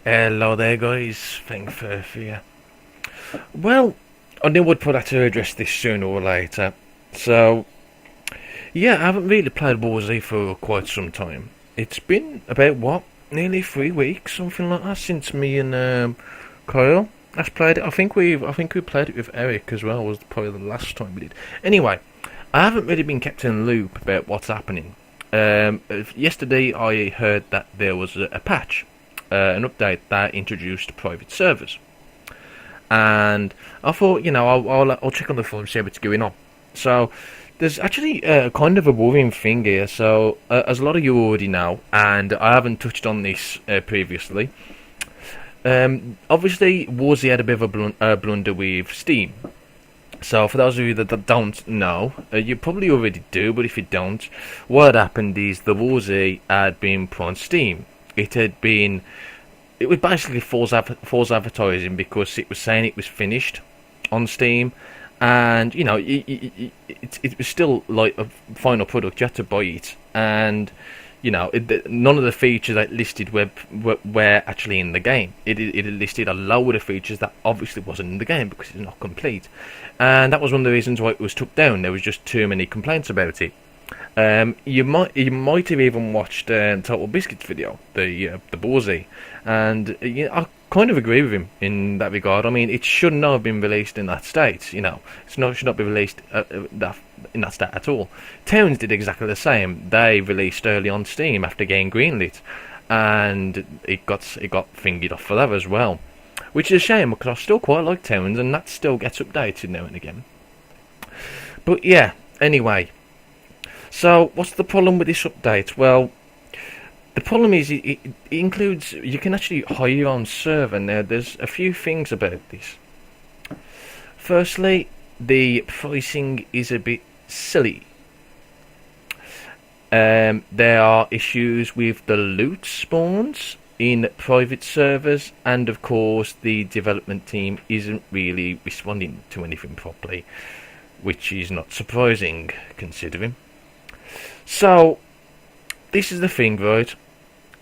Hello there guys, Fengferth here. Well, I knew I'd put out to address this sooner or later. So, yeah, I haven't really played WarZ for quite some time. It's been about, what, nearly 3 weeks, something like that, since me and Kyle last played it. I think we played it with Eric as well, was probably the last time we did. Anyway, I haven't really been kept in the loop about what's happening. Yesterday I heard that there was a patch, an update that introduced private servers, and I thought, I'll check on the forum, see what's going on. So there's actually kind of a worrying thing here. So as a lot of you already know, and I haven't touched on this previously. Obviously, WarZ had a bit of a blunder with Steam. So, for those of you that don't know, you probably already do, but if you don't, what happened is the WarZ had been put on Steam. It was basically false advertising because it was saying it was finished on Steam, and it was still like a final product. You had to buy it, and none of the features that listed were actually in the game. It listed a load of features that obviously wasn't in the game because it's not complete, and that was one of the reasons why it was took down. There was just too many complaints about it. You might have even watched Total Biscuit's video, the WarZ, and I kind of agree with him in that regard. I mean, it should not have been released in that state. Should not be released in that state at all. Towns did exactly the same. They released early on Steam after getting greenlit, and it got fingered off for that as well, which is a shame because I still quite like Towns, and that still gets updated now and again. But yeah, anyway. So, what's the problem with this update? Well, the problem is it includes, you can actually hire your own server. Now, there's a few things about this. Firstly, the pricing is a bit silly. There are issues with the loot spawns in private servers, and of course, the development team isn't really responding to anything properly, which is not surprising considering. So, this is the thing, right?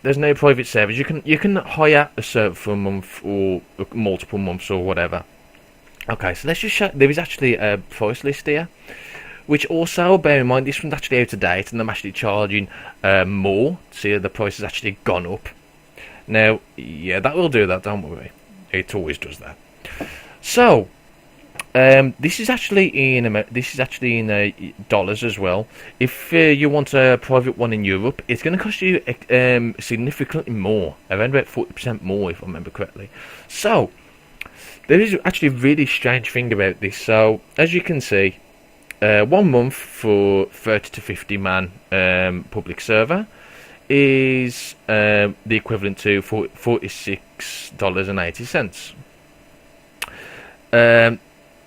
There's no private servers. You can hire a server for a month or multiple months or whatever. Okay, so let's just show. There is actually a price list here, which also, bear in mind, this one's actually out of date, and I'm actually charging more. See, the price has actually gone up. Now, yeah, that will do that. Don't worry, it always does that. So. This is actually in dollars as well. If you want a private one in Europe, it's going to cost you significantly more, around about 40% more, if I remember correctly. So there is actually a really strange thing about this. So as you can see, 1 month for 30 to 50 man public server is the equivalent to $46.80.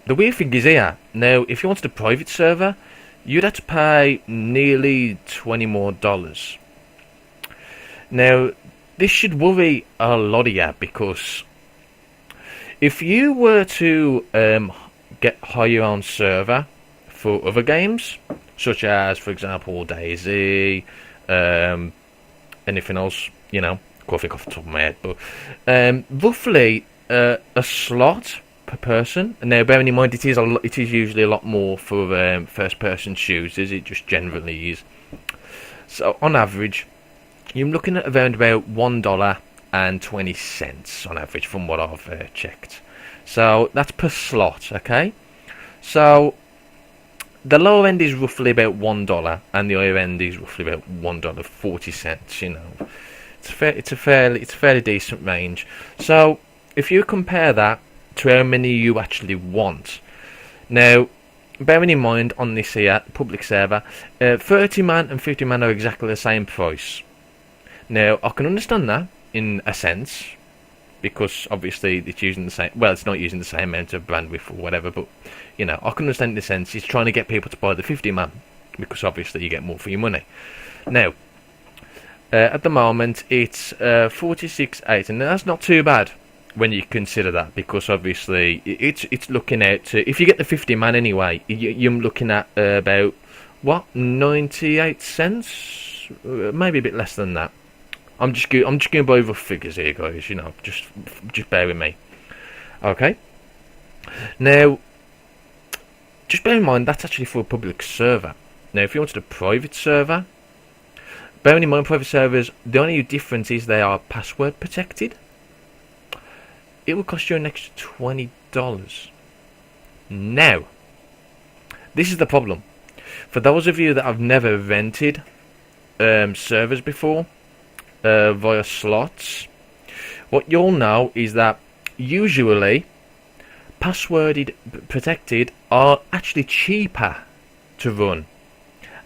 The weird thing is here, now, if you wanted a private server, you'd have to pay nearly $20 more. Now, this should worry a lot of you, because if you were to hire your own server for other games, such as, for example, DayZ, anything else, can't think off the top of my head, but roughly a slot per person. Now, bearing in mind, it is usually a lot more for first-person shooters. It just generally is. So, on average, you're looking at around about $1.20 on average, from what I've checked. So that's per slot, okay? So the lower end is roughly about $1, and the higher end is roughly about $1.40. It's a fairly decent range. So if you compare that to how many you actually want. Now, bearing in mind on this here public server, 30 man and 50 man are exactly the same price. Now, I can understand that in a sense, because obviously it's using the same. Well, it's not using the same amount of bandwidth or whatever, but I can understand in the sense it's trying to get people to buy the 50 man because obviously you get more for your money. Now, at the moment it's 46.8, and that's not too bad when you consider that, because obviously it's looking at if you get the 50 man anyway, you're looking at about 98 cents, maybe a bit less than that. I'm just going by rough figures here, guys. You know, just bear with me. Okay. Now, just bear in mind that's actually for a public server. Now, if you wanted a private server, bearing in mind private servers, the only difference is they are password protected. It will cost you an extra $20. Now, this is the problem. For those of you that have never rented servers before via slots, what you'll know is that usually passworded protected are actually cheaper to run,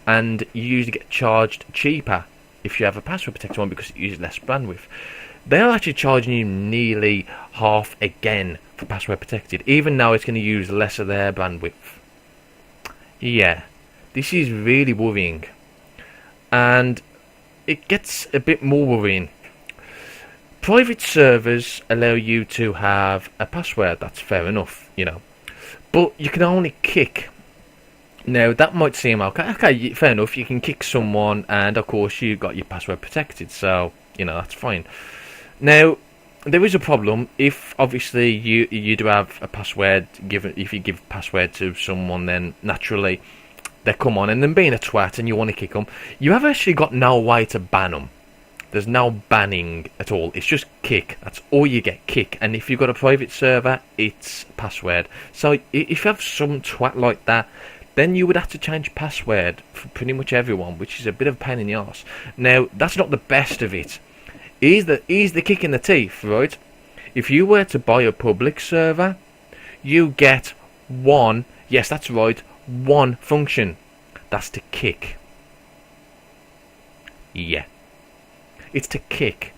and you usually get charged cheaper if you have a password protected one because it uses less bandwidth. They're actually charging you nearly half again for password protected, even though it's going to use less of their bandwidth. Yeah, this is really worrying, and it gets a bit more worrying. Private servers allow you to have a password, that's fair enough, you know, but you can only kick. Now, that might seem okay, fair enough, you can kick someone, and of course you've got your password protected, so, you know, that's fine. Now, there is a problem if obviously you do have a password given. If you give password to someone, then naturally they come on, and then being a twat and you want to kick them, you have actually got no way to ban them. There's no banning at all. It's just kick. That's all you get, kick. And if you've got a private server, it's password. So if you have some twat like that, then you would have to change password for pretty much everyone, which is a bit of a pain in the arse. Now, that's not the best of it. Here's the kick in the teeth, right? If you were to buy a public server, you get one, yes, that's right, one function. That's to kick. Yeah. It's to kick.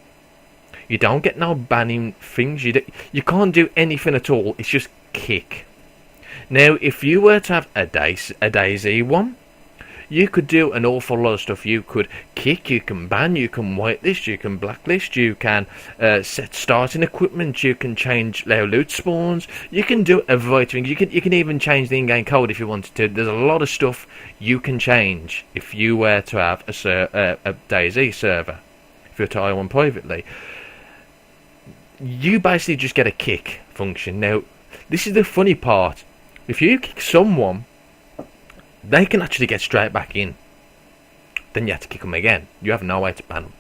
You don't get no banning things. You can't do anything at all. It's just kick. Now, if you were to have a DayZ one, you could do an awful lot of stuff. You could kick, you can ban, you can whitelist, you can blacklist, you can set starting equipment, you can change their loot spawns, you can do a variety of things. You can even change the in-game code if you wanted to. There's a lot of stuff you can change if you were to have a DayZ server. If you're to hire one privately, you basically just get a kick function. Now, this is the funny part. If you kick someone, they can actually get straight back in. Then you have to kick them again. You have no way to ban them.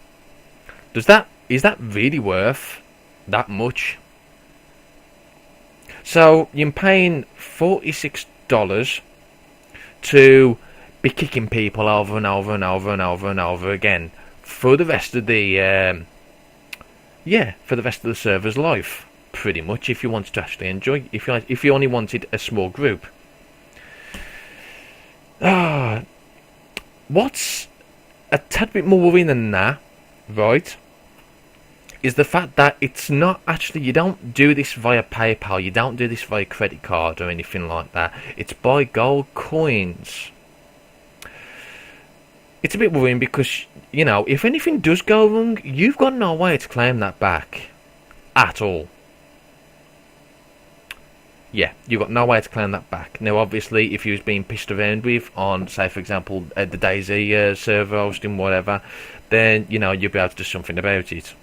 Is that really worth that much? So you're paying $46 to be kicking people over and over and over and over and over again for the rest of the for the rest of the server's life, pretty much. If you wanted to actually enjoy, if you only wanted a small group. What's a tad bit more worrying than that, right, is the fact that it's not actually, you don't do this via PayPal, you don't do this via credit card or anything like that. It's by gold coins. It's a bit worrying because, you know, if anything does go wrong, you've got no way to claim that back at all. Yeah, you've got no way to claim that back. Now, obviously, if you was being pissed around with on, say, for example, the DayZ server hosting, whatever, then, you know, you'll be able to do something about it.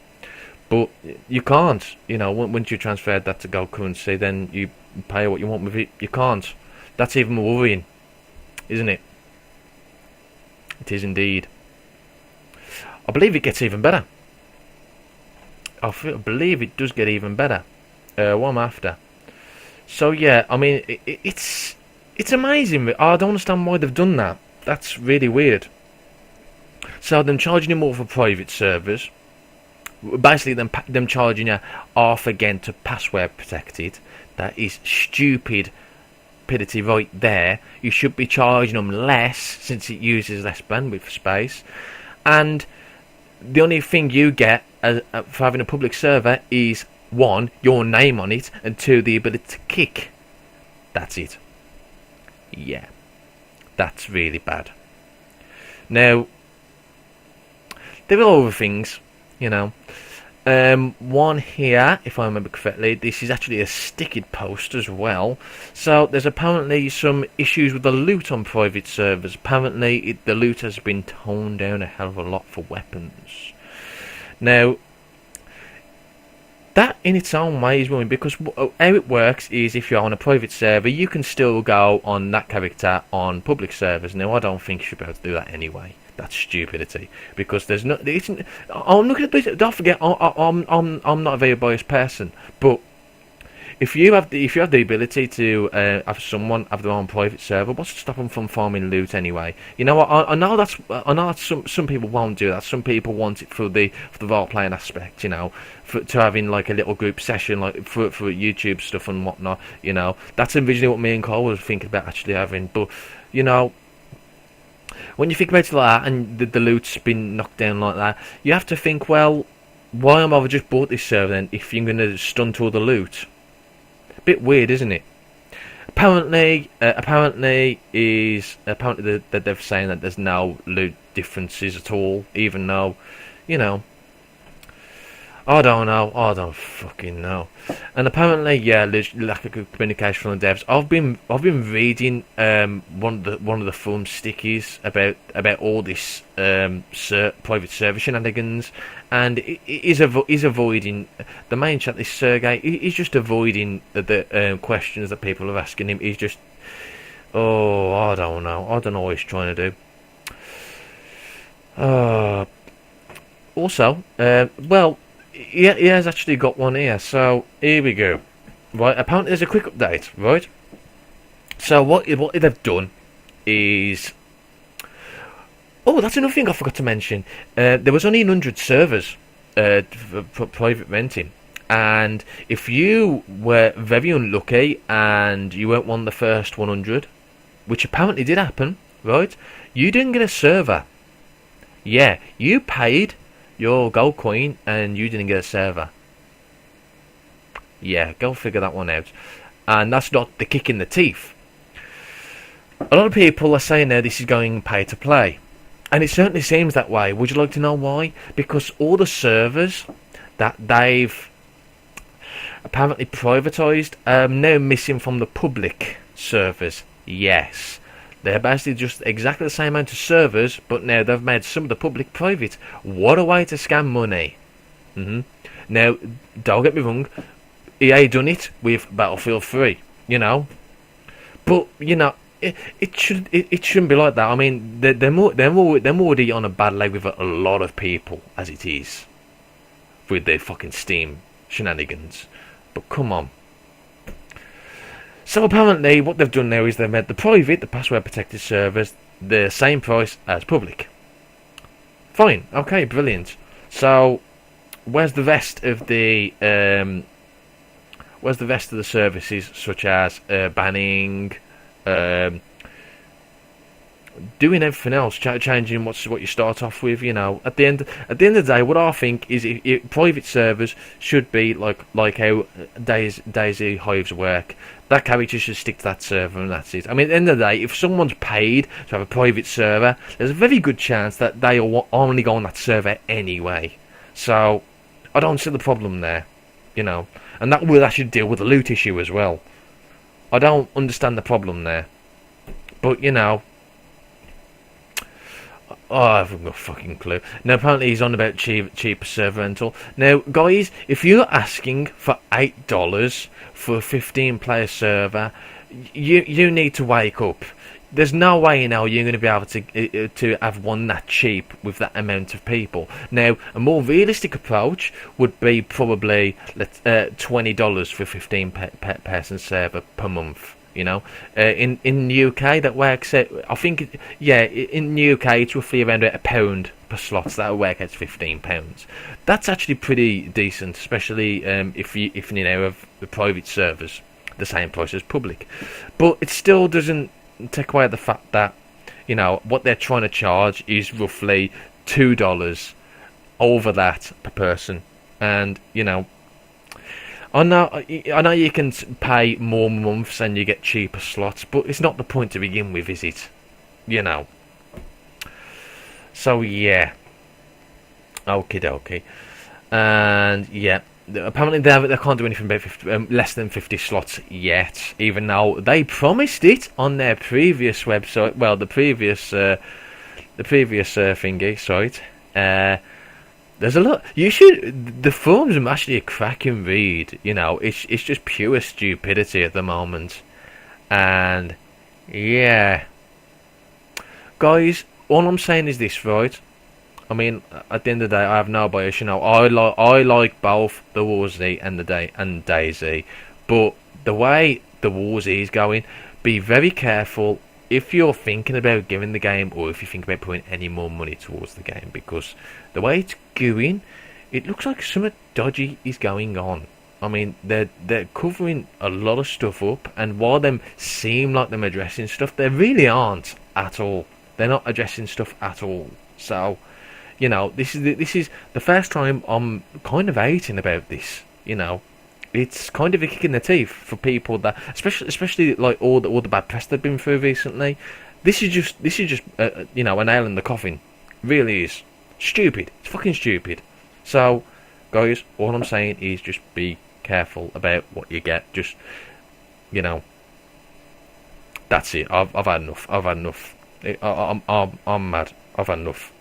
But you can't. You know, once you transferred that to gold currency, then you pay what you want with it. You can't. That's even more worrying, isn't it? It is indeed. I believe it gets even better. I believe it does get even better. What I'm after. So yeah, I mean, it's amazing. I don't understand why they've done that. That's really weird. So them charging you more for private servers, basically them charging you half again to password protected. That is stupid. Right there. You should be charging them less since it uses less bandwidth space, and the only thing you get for having a public server is, one, your name on it, and two, the ability to kick. That's it. Yeah, that's really bad. Now, there are other things, you know. One here, if I remember correctly, this is actually a sticky post as well. So there's apparently some issues with the loot on private servers. Apparently the loot has been toned down a hell of a lot for weapons. Now, that in its own way is wrong, because how it works is if you're on a private server, you can still go on that character on public servers. Now, I don't think you should be able to do that anyway. That's stupidity, because there's no. I'm looking at this. Don't forget, I'm not a very biased person, but if you have the ability to have someone have their own private server, what's to stop them from farming loot anyway? You know, I know that's some people won't do that. Some people want it for the role playing aspect. You know, to having like a little group session, like for YouTube stuff and whatnot. You know, that's originally what me and Cole was thinking about actually having. But you know, when you think about it like that, and the loot's been knocked down like that, you have to think, well, why am I just bought this server then if you're going to stunt all the loot? Bit weird, isn't it? Apparently that they're saying that there's no loot differences at all, even though, you know, I don't fucking know. And apparently, yeah, there's lack of good communication from the devs. I've been reading one of the forum stickies about all this private server shenanigans, and he's avoiding the main chat. This Sergey, he's just avoiding the questions that people are asking him. He's just, I don't know what he's trying to do. Also, well. He has actually got one here, so here we go. Right, apparently there's a quick update, right? So what they've done is... Oh, that's another thing I forgot to mention. There was only 100 servers for private renting. And if you were very unlucky and you weren't one of the first 100, which apparently did happen, right? You didn't get a server. Yeah, you paid your gold coin and you didn't get a server. Yeah, go figure that one out. And that's not the kick in the teeth. A lot of people are saying now this is going pay to play, and it certainly seems that way. Would you like to know why? Because all the servers that they've apparently privatised are now missing from the public servers. Yes, they're basically just exactly the same amount of servers, but now they've made some of the public private. What a way to scam money. Now, don't get me wrong, EA done it with Battlefield 3, you know. But, you know, it shouldn't be like that. I mean, they're already on a bad leg with a lot of people, as it is, with their fucking Steam shenanigans. But come on. So apparently what they've done now is they've made the password protected servers the same price as public. Fine, okay, brilliant. So where's the rest of the services, such as banning, doing everything else, changing what you start off with? You know, at the end of the day, what I think is private servers should be like how Daisy Hives work. That character should stick to that server, and that's it. I mean, at the end of the day, if someone's paid to have a private server, there's a very good chance that they will only go on that server anyway. So I don't see the problem there, you know. And that will actually deal with the loot issue as well. I don't understand the problem there, but you know. I haven't got a fucking clue. Now, apparently he's on about cheaper server rental. Now, guys, if you're asking for $8 for a 15-player server, you need to wake up. There's no way now you're going to be able to have one that cheap with that amount of people. Now, a more realistic approach would be probably $20 for a 15-person server per month. You know, in the UK that works out. I think in the UK it's roughly around £1 per slot. So that works out £15. That's actually pretty decent, especially if you know have the private servers the same price as public. But it still doesn't take away the fact that, you know, what they're trying to charge is roughly $2 over that per person, and you know. I know you can pay more months and you get cheaper slots, but it's not the point to begin with, is it? You know. So yeah. Okie dokie. And yeah, apparently they can't do anything about less than 50 slots yet, even though they promised it on their previous website. Well, the previous thingy site. There's a lot. You should. The forums are actually a cracking read. You know, it's just pure stupidity at the moment. And yeah, guys, all I'm saying is this, right? I mean, at the end of the day, I have no bias. You know, I like both the WarZ and the Day and Daisy, but the way the WarZ is going, be very careful if you're thinking about giving the game, or if you think about putting any more money towards the game, because the way it's going, it looks like something dodgy is going on. I mean, they're covering a lot of stuff up, and while them seem like them addressing stuff, they really aren't at all. They're not addressing stuff at all. So, you know, this is the first time I'm kind of hating about this. You know, it's kind of a kick in the teeth for people that, especially like all the bad press they've been through recently. This is just you know, a nail in the coffin. Really is stupid. It's fucking stupid. So, guys, all I'm saying is just be careful about what you get. Just, you know, that's it. I've had enough. I've had enough. I'm mad. I've had enough.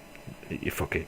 You fuck it.